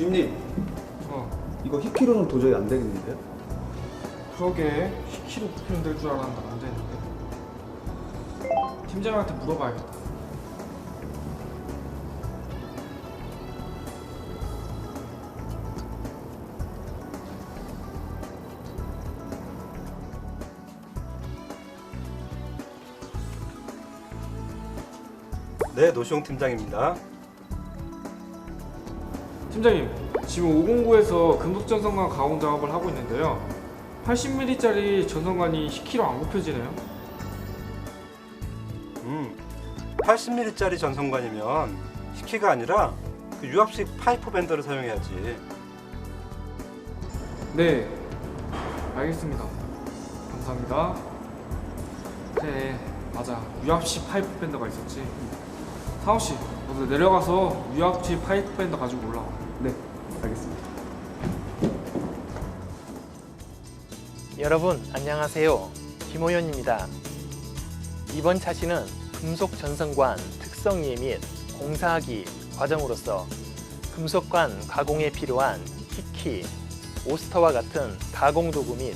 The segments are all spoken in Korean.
주임님, 이거 히키로는 도저히 안 되겠는데요? 그러게 히키로 표현될 줄 알았는데 안 되는데. 팀장한테 물어봐야겠다. 네, 노시용 팀장입니다. 팀장님, 지금 509에서 금속전선관 가공 작업을 하고 있는데요. 80mm짜리 전선관이 10kg 안 굽혀지네요. 80mm짜리 전선관이면 10키가 아니라 그 유압식 파이프 밴더를 사용해야지. 네, 알겠습니다. 감사합니다. 그래, 맞아. 유압식 파이프 밴더가 있었지. 사오씨, 너도 내려가서 유압식 파이프 밴더 가지고 올라와. 네, 알겠습니다. 여러분 안녕하세요. 김호연입니다. 이번 차시는 금속 전선관 특성이해 및 공사하기 과정으로서 금속관 가공에 필요한 히키, 오스터와 같은 가공 도구 및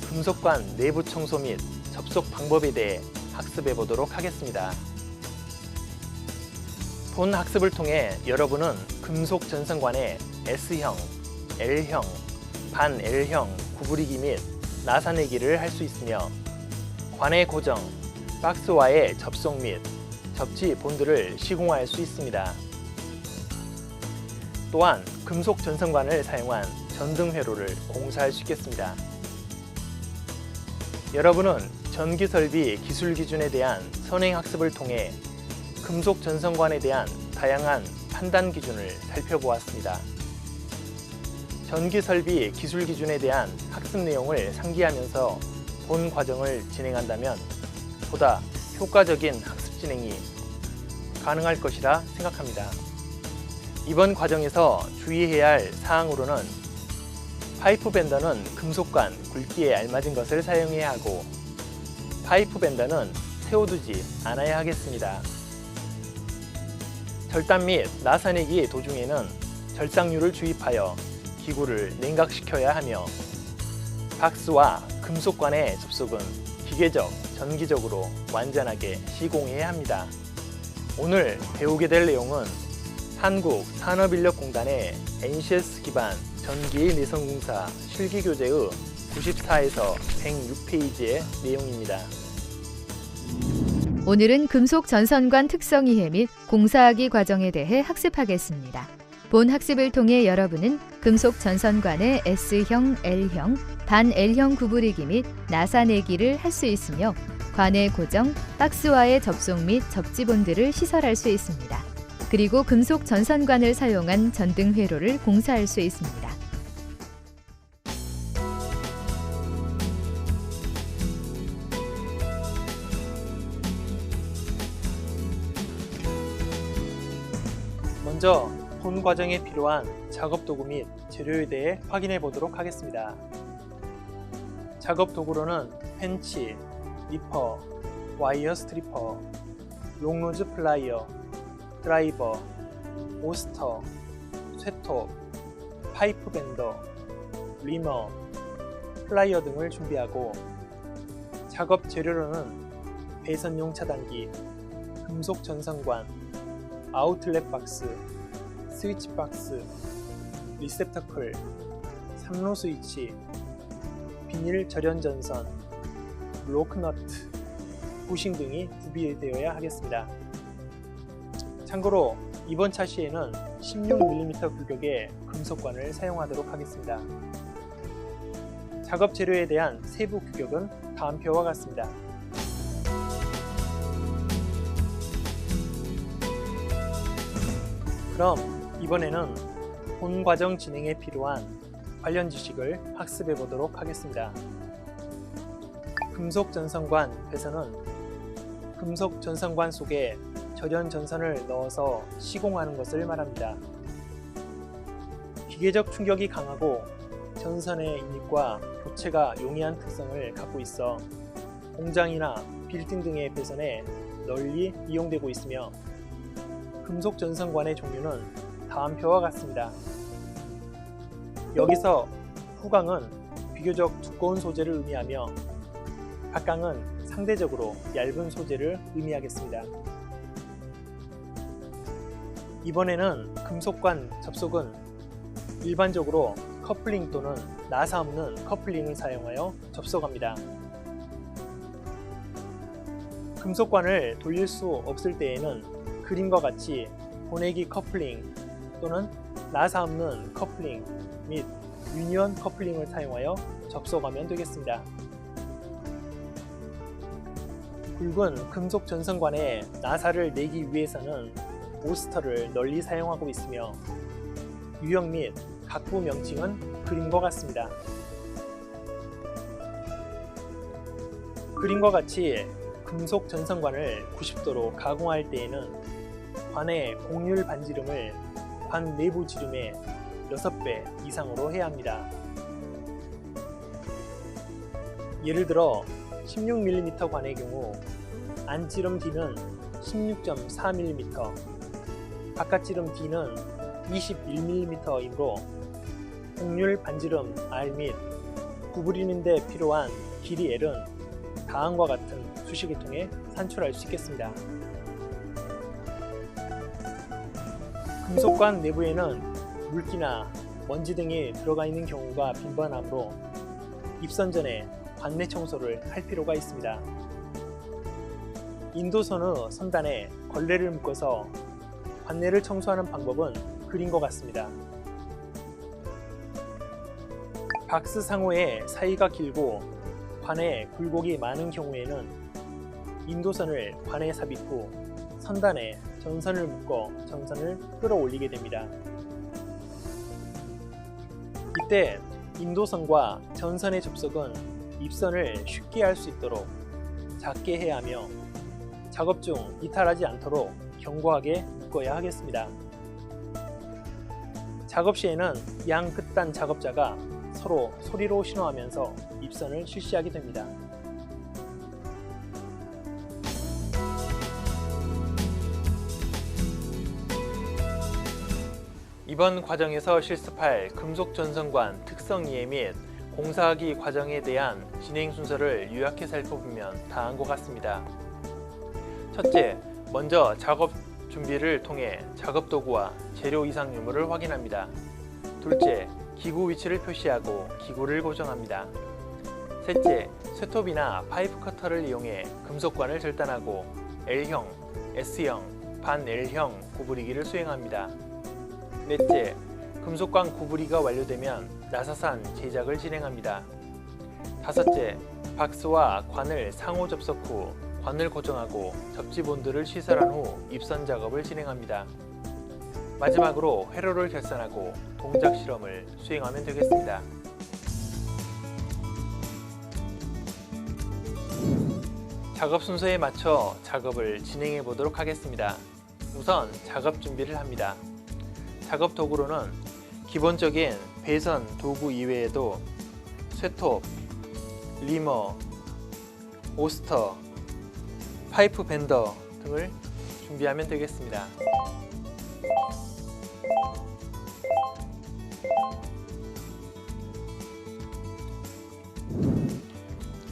금속관 내부 청소 및 접속 방법에 대해 학습해 보도록 하겠습니다. 본 학습을 통해 여러분은 금속 전선관의 S형, L형, 반 L형 구부리기 및 나사내기를 할 수 있으며 관의 고정, 박스와의 접속 및 접지 본드를 시공할 수 있습니다. 또한 금속 전선관을 사용한 전등 회로를 공사할 수 있겠습니다. 여러분은 전기설비 기술 기준에 대한 선행학습을 통해 금속 전선관에 대한 다양한 판단 기준을 살펴보았습니다. 전기설비 기술 기준에 대한 학습 내용을 상기하면서 본 과정을 진행한다면 보다 효과적인 학습 진행이 가능할 것이라 생각합니다. 이번 과정에서 주의해야 할 사항으로는 파이프 밴더는 금속관 굵기에 알맞은 것을 사용해야 하고 파이프 밴더는 세워두지 않아야 하겠습니다. 절단 및 나사내기 도중에는 절삭류를 주입하여 기구를 냉각시켜야 하며 박스와 금속관의 접속은 기계적, 전기적으로 완전하게 시공해야 합니다. 오늘 배우게 될 내용은 한국산업인력공단의 NCS 기반 전기 내선공사 실기교재의 94에서 106페이지의 내용입니다. 오늘은 금속 전선관 특성 이해 및 공사하기 과정에 대해 학습하겠습니다. 본 학습을 통해 여러분은 금속 전선관의 S형, L형, 반 L형 구부리기 및 나사내기를 할 수 있으며 관의 고정, 박스와의 접속 및 접지 본드를 시설할 수 있습니다. 그리고 금속 전선관을 사용한 전등 회로를 공사할 수 있습니다. 먼저 본 과정에 필요한 작업 도구 및 재료에 대해 확인해 보도록 하겠습니다. 작업 도구로는 펜치, 리퍼, 와이어 스트리퍼, 롱노즈 플라이어, 드라이버, 오스터, 쇠톱, 파이프 밴더, 리머, 플라이어 등을 준비하고 작업 재료로는 배선용 차단기, 금속 전선관, 아웃렛 박스, 스위치 박스, 리셉터클, 3로 스위치, 비닐 절연 전선, 로크너트, 부싱 등이 구비되어야 하겠습니다. 참고로 이번 차시에는 16mm 규격의 금속관을 사용하도록 하겠습니다. 작업 재료에 대한 세부 규격은 다음 표와 같습니다. 그럼 이번에는 본 과정 진행에 필요한 관련 지식을 학습해 보도록 하겠습니다. 금속 전선관 배선은 금속 전선관 속에 절연 전선을 넣어서 시공하는 것을 말합니다. 기계적 충격이 강하고 전선의 인입과 교체가 용이한 특성을 갖고 있어 공장이나 빌딩 등의 배선에 널리 이용되고 있으며 금속 전선관의 종류는 다음 표와 같습니다. 여기서 후강은 비교적 두꺼운 소재를 의미하며 각강은 상대적으로 얇은 소재를 의미하겠습니다. 이번에는 금속관 접속은 일반적으로 커플링 또는 나사 없는 커플링을 사용하여 접속합니다. 금속관을 돌릴 수 없을 때에는 그림과 같이 보내기 커플링 또는 나사 없는 커플링 및 유니온 커플링을 사용하여 접속하면 되겠습니다. 굵은 금속 전선관에 나사를 내기 위해서는 오스터를 널리 사용하고 있으며 유형 및 각부 명칭은 그림과 같습니다. 그림과 같이 금속 전선관을 90도로 가공할 때에는 관의 곡률 반지름을 관 내부 지름의 6배 이상으로 해야 합니다. 예를 들어 16mm 관의 경우 안지름 D는 16.4mm, 바깥지름 D는 21mm이므로 곡률 반지름 R 및 구부리는 데 필요한 길이 L은 다음과 같은 수식을 통해 산출할 수 있겠습니다. 금속관 내부에는 물기나 먼지 등이 들어가 있는 경우가 빈번하므로 입선 전에 관내 청소를 할 필요가 있습니다. 인도선의 선단에 걸레를 묶어서 관내를 청소하는 방법은 그림과 같습니다. 박스 상호의 사이가 길고 관에 굴곡이 많은 경우에는 인도선을 관에 삽입 후 선단에 전선을 묶어 전선을 끌어올리게 됩니다. 이때 인도선과 전선의 접속은 입선을 쉽게 할 수 있도록 작게 해야 하며 작업 중 이탈하지 않도록 견고하게 묶어야 하겠습니다. 작업 시에는 양 끝단 작업자가 서로 소리로 신호하면서 입선을 실시하게 됩니다. 이번 과정에서 실습할 금속 전선관 특성 이해 및 공사하기 과정에 대한 진행 순서를 요약해 살펴보면 다음과 같습니다. 첫째, 먼저 작업 준비를 통해 작업 도구와 재료 이상 유무를 확인합니다. 둘째, 기구 위치를 표시하고 기구를 고정합니다. 셋째, 쇠톱이나 파이프 커터를 이용해 금속관을 절단하고 L형, S형, 반 L형 구부리기를 수행합니다. 넷째, 금속관 구부리가 완료되면 나사산 제작을 진행합니다. 다섯째, 박스와 관을 상호 접속 후 관을 고정하고 접지 본드를 시설한 후 입선 작업을 진행합니다. 마지막으로 회로를 결선하고 동작 실험을 수행하면 되겠습니다. 작업 순서에 맞춰 작업을 진행해 보도록 하겠습니다. 우선 작업 준비를 합니다. 작업 도구로는 기본적인 배선 도구 이외에도 쇠톱, 리머, 오스터, 파이프 밴더 등을 준비하면 되겠습니다.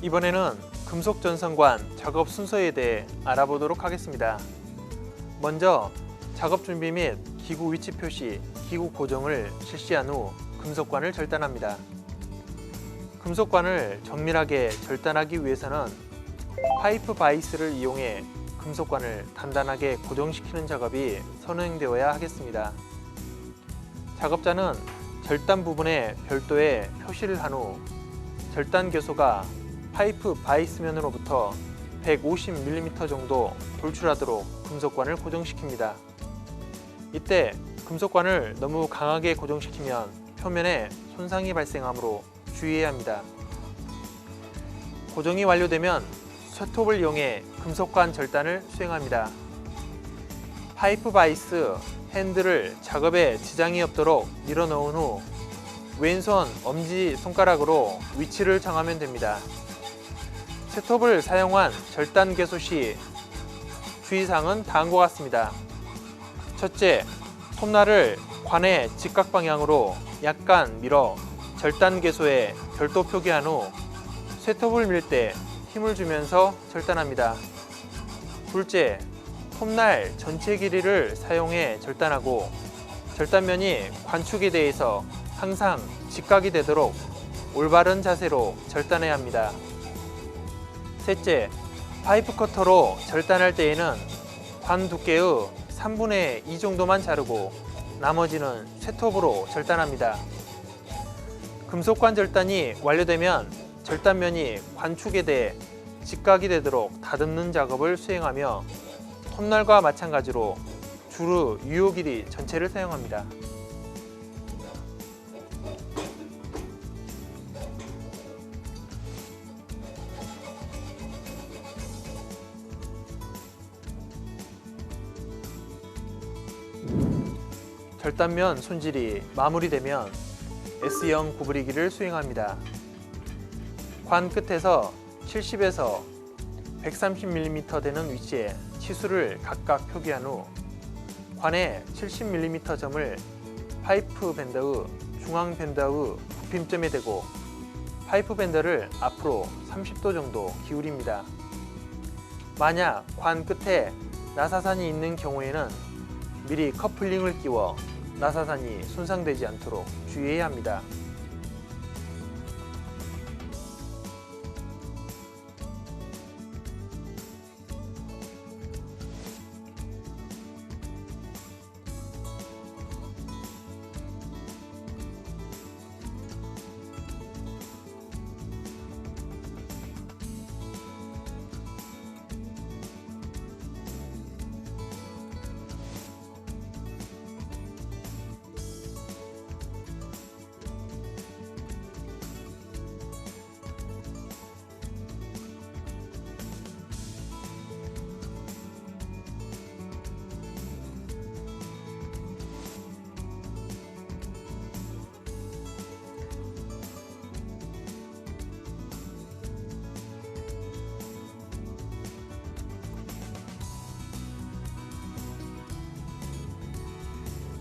이번에는 금속 전선관 작업 순서에 대해 알아보도록 하겠습니다. 먼저 작업 준비 및 기구 위치 표시, 기구 고정을 실시한 후 금속관을 절단합니다. 금속관을 정밀하게 절단하기 위해서는 파이프 바이스를 이용해 금속관을 단단하게 고정시키는 작업이 선행되어야 하겠습니다. 작업자는 절단 부분에 별도의 표시를 한 후 절단 교소가 파이프 바이스면으로부터 150mm 정도 돌출하도록 금속관을 고정시킵니다. 이때 금속관을 너무 강하게 고정시키면 표면에 손상이 발생하므로 주의해야 합니다. 고정이 완료되면 쇠톱을 이용해 금속관 절단을 수행합니다. 파이프 바이스 핸들을 작업에 지장이 없도록 밀어 넣은 후 왼손 엄지 손가락으로 위치를 정하면 됩니다. 쇠톱을 사용한 절단 개소 시 주의사항은 다음과 같습니다. 첫째, 톱날을 관의 직각 방향으로 약간 밀어 절단 개소에 별도 표기한 후 쇠톱을 밀 때 힘을 주면서 절단합니다. 둘째, 톱날 전체 길이를 사용해 절단하고 절단면이 관축에 대해서 항상 직각이 되도록 올바른 자세로 절단해야 합니다. 셋째, 파이프 커터로 절단할 때에는 관 두께의 3분의 2 정도만 자르고 나머지는 쇠톱으로 절단합니다. 금속관 절단이 완료되면 절단면이 관축에 대해 직각이 되도록 다듬는 작업을 수행하며 톱날과 마찬가지로 주르 유효 길이 전체를 사용합니다. 절단면 손질이 마무리되면 S형 구부리기를 수행합니다. 관 끝에서 70에서 130mm 되는 위치에 치수를 각각 표기한 후 관에 70mm 점을 파이프 밴더의 중앙 밴더의 굽힘점에 대고 파이프 밴더를 앞으로 30도 정도 기울입니다. 만약 관 끝에 나사산이 있는 경우에는 미리 커플링을 끼워 나사산이 손상되지 않도록 주의해야 합니다.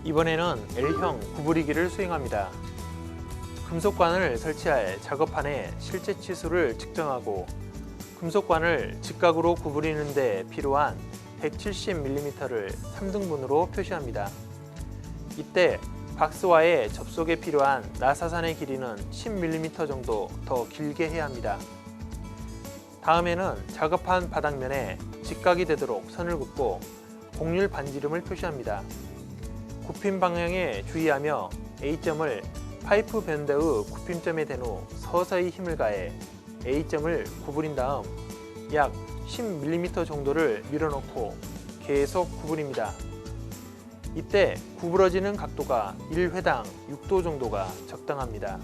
이번에는 L형 구부리기를 수행합니다. 금속관을 설치할 작업판에 실제 치수를 측정하고 금속관을 직각으로 구부리는 데 필요한 170mm를 3등분으로 표시합니다. 이때 박스와의 접속에 필요한 나사산의 길이는 10mm 정도 더 길게 해야 합니다. 다음에는 작업한 바닥면에 직각이 되도록 선을 긋고 곡률 반지름을 표시합니다. 굽힘 방향에 주의하며 A점을 파이프 밴더의 굽힘점에 댄 후 서서히 힘을 가해 A점을 구부린 다음 약 10mm 정도를 밀어넣고 계속 구부립니다. 이때 구부러지는 각도가 1회당 6도 정도가 적당합니다.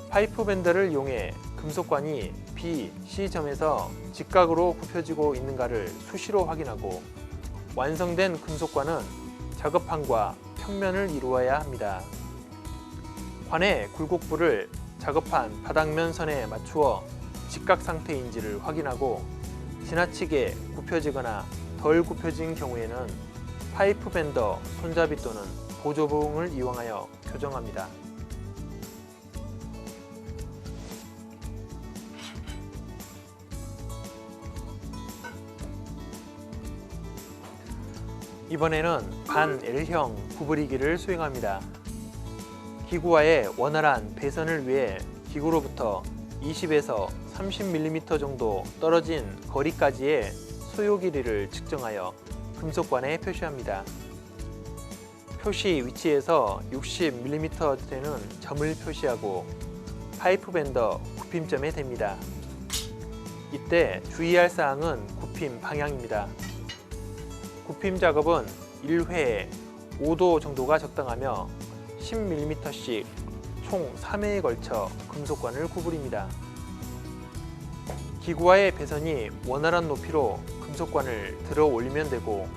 파이프 밴더를 이용해 금속관이 B, C점에서 직각으로 굽혀지고 있는가를 수시로 확인하고 완성된 금속관은 작업판과 평면을 이루어야 합니다. 관의 굴곡부를 작업판 바닥면 선에 맞추어 직각 상태인지를 확인하고 지나치게 굽혀지거나 덜 굽혀진 경우에는 파이프 밴더 손잡이 또는 보조봉을 이용하여 교정합니다. 이번에는 반 L형 구부리기를 수행합니다. 기구와의 원활한 배선을 위해 기구로부터 20에서 30mm 정도 떨어진 거리까지의 소요 길이를 측정하여 금속관에 표시합니다. 표시 위치에서 60mm 되는 점을 표시하고 파이프 밴더 굽힘점에 댑니다. 이때 주의할 사항은 굽힘 방향입니다. 굽힘 작업은 1회에 5도 정도가 적당하며 10mm씩 총 3회에 걸쳐 금속관을 구부립니다. 기구와의 배선이 원활한 높이로 금속관을 들어 올리면 되고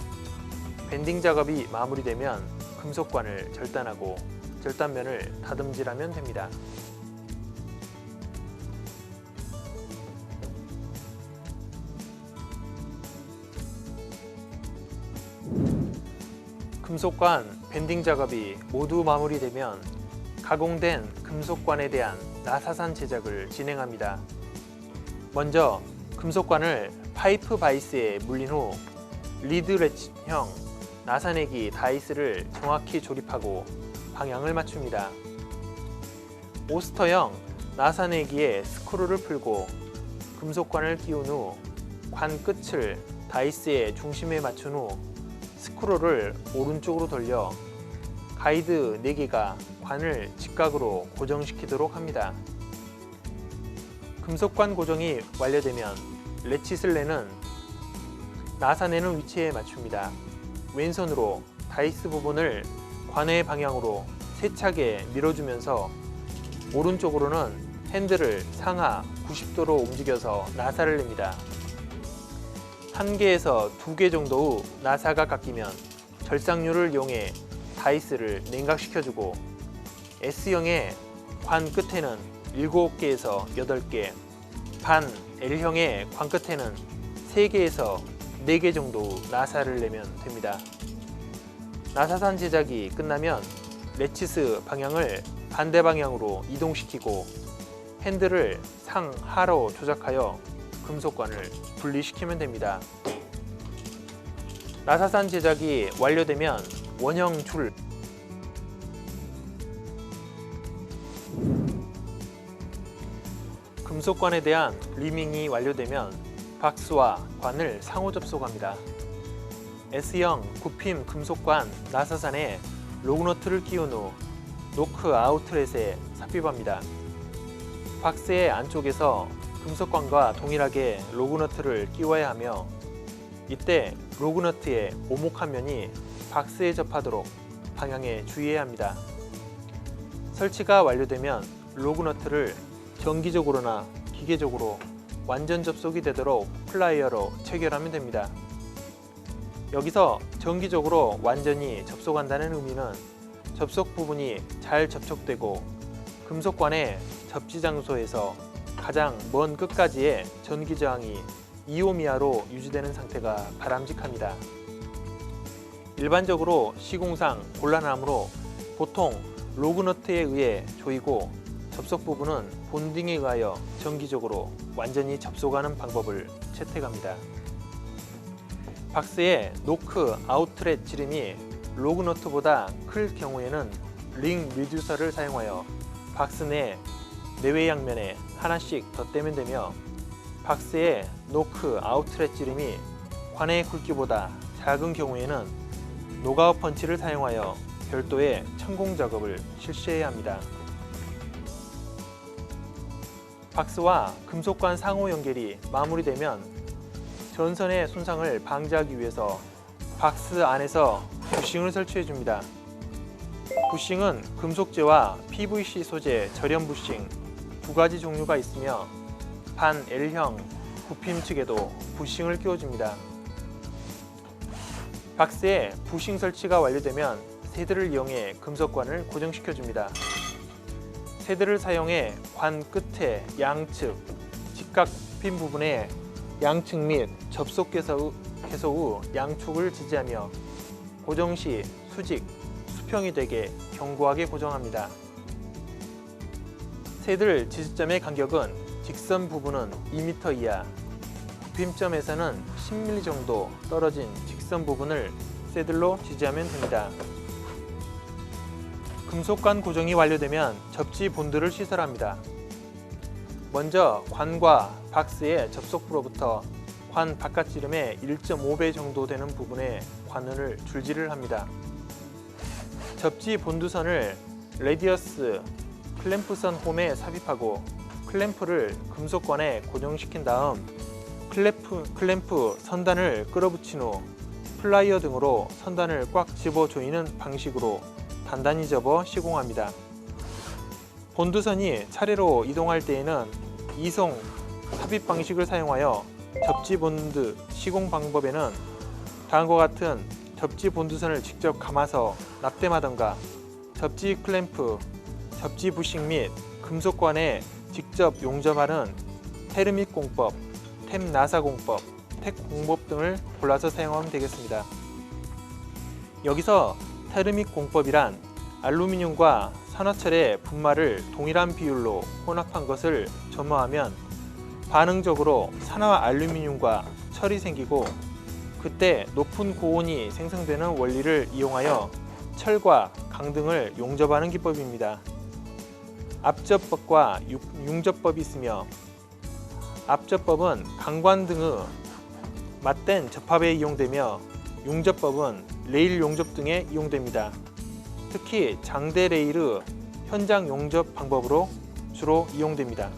밴딩 작업이 마무리되면 금속관을 절단하고 절단면을 다듬질하면 됩니다. 금속관 밴딩 작업이 모두 마무리되면 가공된 금속관에 대한 나사산 제작을 진행합니다. 먼저 금속관을 파이프 바이스에 물린 후 리드 레치형 나사내기 다이스를 정확히 조립하고 방향을 맞춥니다. 오스터형 나사내기에 스크루를 풀고 금속관을 끼운 후 관 끝을 다이스의 중심에 맞춘 후 스크루를 오른쪽으로 돌려 가이드 4개가 관을 직각으로 고정시키도록 합니다. 금속관 고정이 완료되면 레칫을 내는 나사내는 위치에 맞춥니다. 왼손으로 다이스 부분을 관의 방향으로 세차게 밀어주면서 오른쪽으로는 핸들을 상하 90도로 움직여서 나사를 냅니다. 1개에서 2개 정도 후 나사가 깎이면 절삭류를 이용해 다이스를 냉각시켜주고 S형의 관 끝에는 7개에서 8개, 반 L형의 관 끝에는 3개에서 4개 정도 나사를 내면 됩니다. 나사산 제작이 끝나면 레치스 방향을 반대 방향으로 이동시키고 핸들을 상하로 조작하여 금속관을 분리시키면 됩니다. 나사산 제작이 완료되면 원형 줄, 금속관에 대한 리밍이 완료되면 박스와 관을 상호 접속합니다. S형 굽힘 금속관 나사산에 로그너트를 끼운 후 노크 아웃렛에 삽입합니다. 박스의 안쪽에서 금속관과 동일하게 로그너트를 끼워야 하며 이때 로그너트의 오목한 면이 박스에 접하도록 방향에 주의해야 합니다. 설치가 완료되면 로그너트를 정기적으로나 기계적으로 완전 접속이 되도록 플라이어로 체결하면 됩니다. 여기서 정기적으로 완전히 접속한다는 의미는 접속 부분이 잘 접촉되고 금속관의 접지 장소에서 가장 먼 끝까지의 전기 저항이 2옴 이하로 유지되는 상태가 바람직합니다. 일반적으로 시공상 곤란하므로 보통 로그너트에 의해 조이고 접속 부분은 본딩에 의하여 정기적으로 완전히 접속하는 방법을 채택합니다. 박스의 노크 아웃렛 지름이 로그너트보다 클 경우에는 링 리듀서를 사용하여 박스 내 내외 양면에 하나씩 덧대면 되며 박스의 노크 아웃렛 지름이 관의 굵기보다 작은 경우에는 노가우 펀치를 사용하여 별도의 천공 작업을 실시해야 합니다. 박스와 금속관 상호 연결이 마무리되면 전선의 손상을 방지하기 위해서 박스 안에서 부싱을 설치해 줍니다. 부싱은 금속재와 PVC 소재 절연 부싱 2가지 종류가 있으며 반 L형 굽힘 측에도 부싱을 끼워줍니다. 박스에 부싱 설치가 완료되면 세드를 이용해 금속관을 고정시켜줍니다. 세드를 사용해 관 끝의 양측, 직각 굽힘 부분에 양측 및 접속 개소 후 양축을 지지하며 고정 시 수직, 수평이 되게 견고하게 고정합니다. 세들 지지점의 간격은 직선 부분은 2m 이하, 굽힘점에서는 10mm 정도 떨어진 직선 부분을 세들로 지지하면 됩니다. 금속관 고정이 완료되면 접지 본드를 시설합니다. 먼저 관과 박스의 접속부로부터 관 바깥지름의 1.5배 정도 되는 부분에 관을 줄질을 합니다. 접지 본드선을 레디어스 클램프선 홈에 삽입하고 클램프를 금속관에 고정시킨 다음 클램프 선단을 끌어붙인 후 플라이어 등으로 선단을 꽉 집어 조이는 방식으로 단단히 접어 시공합니다. 본드선이 차례로 이동할 때에는 이송 삽입 방식을 사용하여 접지 본드 시공 방법에는 다음과 같은 접지 본드선을 직접 감아서 납땜하던가 접지 클램프, 접지 부싱 및 금속관에 직접 용접하는 테르믹 공법, 템 나사 공법, 텍 공법 등을 골라서 사용하면 되겠습니다. 여기서 테르믹 공법이란 알루미늄과 산화철의 분말을 동일한 비율로 혼합한 것을 점화하면 반응적으로 산화 알루미늄과 철이 생기고, 그때 높은 고온이 생성되는 원리를 이용하여 철과 강 등을 용접하는 기법입니다. 압접법과 융접법이 있으며, 압접법은 강관 등의 맞댄 접합에 이용되며, 융접법은 레일 용접 등에 이용됩니다. 특히 장대 레일의 현장 용접 방법으로 주로 이용됩니다.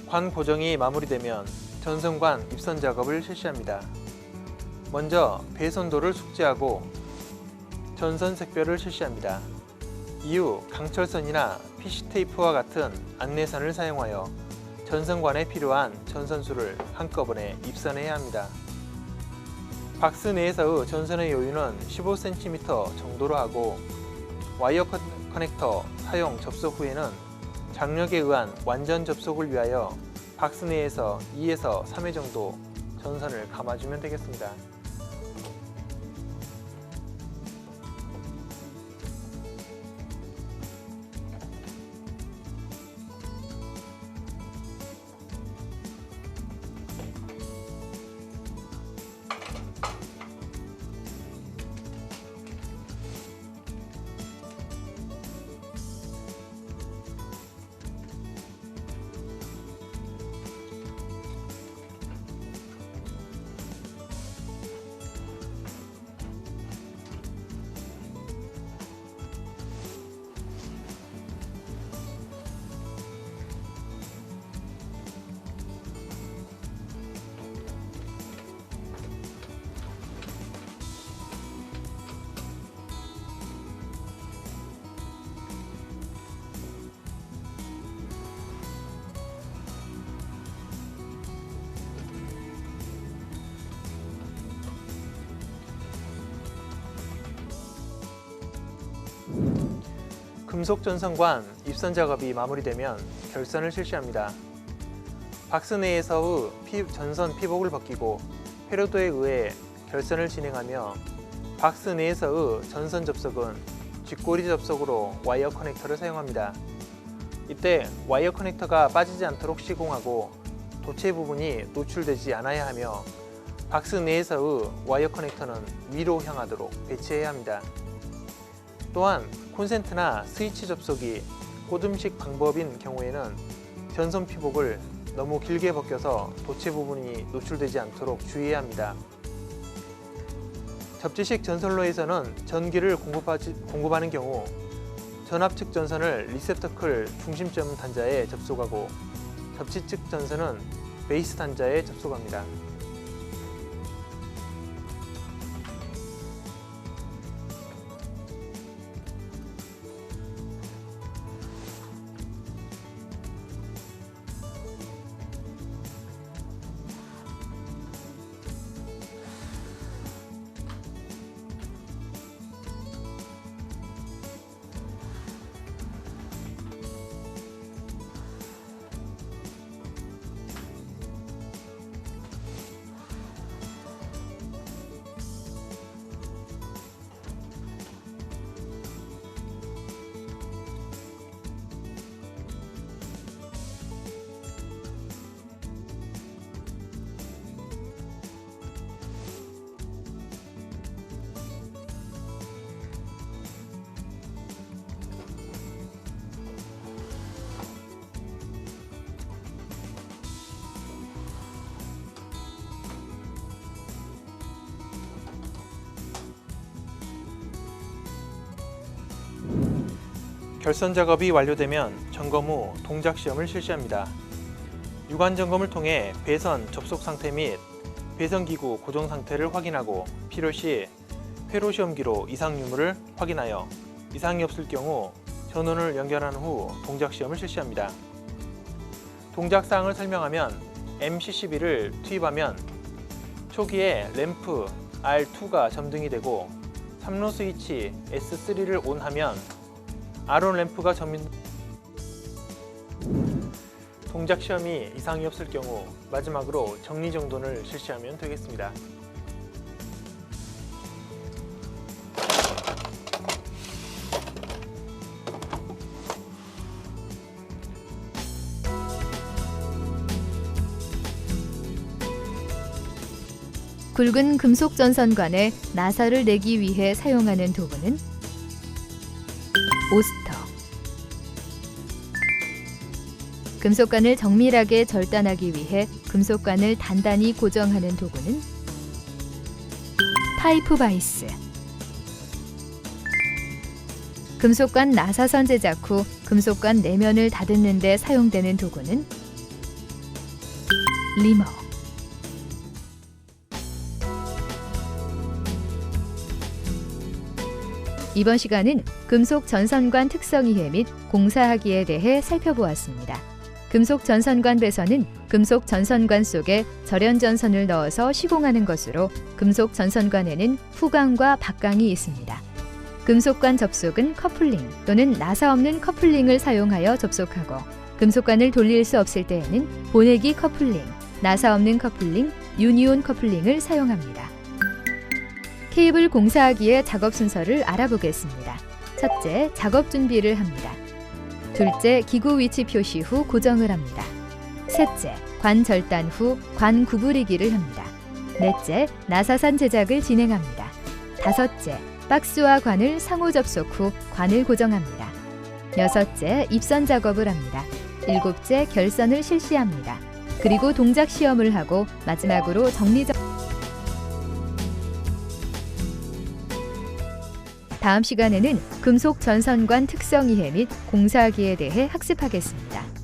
관 고정이 마무리되면 전선관 입선 작업을 실시합니다. 먼저 배선도를 숙지하고 전선 색별을 실시합니다. 이후 강철선이나 PC-테이프와 같은 안내선을 사용하여 전선관에 필요한 전선수를 한꺼번에 입선해야 합니다. 박스 내에서의 전선의 여유는 15cm 정도로 하고, 와이어 커넥터 사용 접속 후에는 장력에 의한 완전 접속을 위하여 박스 내에서 2에서 3회 정도 전선을 감아주면 되겠습니다. 금속 전선관 입선 작업이 마무리되면 결선을 실시합니다. 박스 내에서의 전선 피복을 벗기고 회로도에 의해 결선을 진행하며, 박스 내에서의 전선 접속은 뒷꼬리 접속으로 와이어 커넥터를 사용합니다. 이때 와이어 커넥터가 빠지지 않도록 시공하고 도체 부분이 노출되지 않아야 하며, 박스 내에서의 와이어 커넥터는 위로 향하도록 배치해야 합니다. 또한 콘센트나 스위치 접속이 꽂음식 방법인 경우에는 전선 피복을 너무 길게 벗겨서 도체 부분이 노출되지 않도록 주의해야 합니다. 접지식 전선로에서는 전기를 공급하는 경우 전압측 전선을 리셉터클 중심점 단자에 접속하고 접지 측 전선은 베이스 단자에 접속합니다. 결선 작업이 완료되면 점검 후 동작 시험을 실시합니다. 유관 점검을 통해 배선 접속 상태 및 배선기구 고정 상태를 확인하고 필요시 회로 시험기로 이상 유무를 확인하여 이상이 없을 경우 전원을 연결한 후 동작 시험을 실시합니다. 동작 사항을 설명하면 MCCB를 투입하면 초기에 램프 R2가 점등이 되고 3로 스위치 S3를 온하면 R온 램프가 동작 시험이 이상이 없을 경우 마지막으로 정리정돈을 실시하면 되겠습니다. 굵은 금속 전선관에 나사를 내기 위해 사용하는 도구는 오스터. 금속관을 정밀하게 절단하기 위해 금속관을 단단히 고정하는 도구는 파이프 바이스. 금속관 나사선 제작 후 금속관 내면을 다듬는 데 사용되는 도구는 리머. 이번 시간은 금속 전선관 특성 이해 및 공사하기에 대해 살펴보았습니다. 금속 전선관 배선은 금속 전선관 속에 절연 전선을 넣어서 시공하는 것으로 금속 전선관에는 후광과 박광이 있습니다. 금속관 접속은 커플링 또는 나사 없는 커플링을 사용하여 접속하고 금속관을 돌릴 수 없을 때에는 보내기 커플링, 나사 없는 커플링, 유니온 커플링을 사용합니다. 케이블 공사하기의 작업 순서를 알아보겠습니다. 첫째, 작업 준비를 합니다. 둘째, 기구 위치 표시 후 고정을 합니다. 셋째, 관 절단 후 관 구부리기를 합니다. 넷째, 나사선 제작을 진행합니다. 다섯째, 박스와 관을 상호 접속 후 관을 고정합니다. 여섯째, 입선 작업을 합니다. 일곱째, 결선을 실시합니다. 그리고 동작 시험을 하고 마지막으로 다음 시간에는 금속 전선관 특성 이해 및 공사하기에 대해 학습하겠습니다.